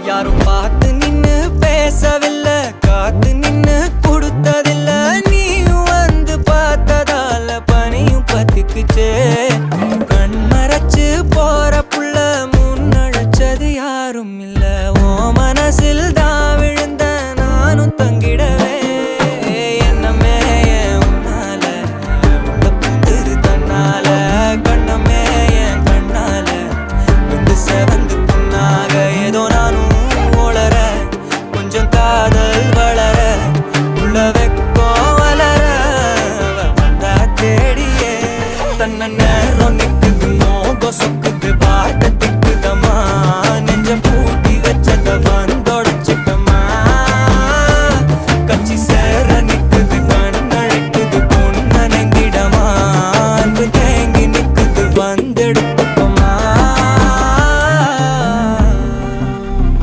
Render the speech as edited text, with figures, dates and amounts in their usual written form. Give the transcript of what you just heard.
யாரும் பார்த்து நின்னு பேசவில்லை, காத்து நின்னு கொடுத்ததில்ல. நீயும் வந்து பார்த்ததால பனியும் பத்திக்குச்சே. கண் மறைச்சு போற புள்ள முன்னழைச்சது யாரும் இல்ல. ஓ மனசில்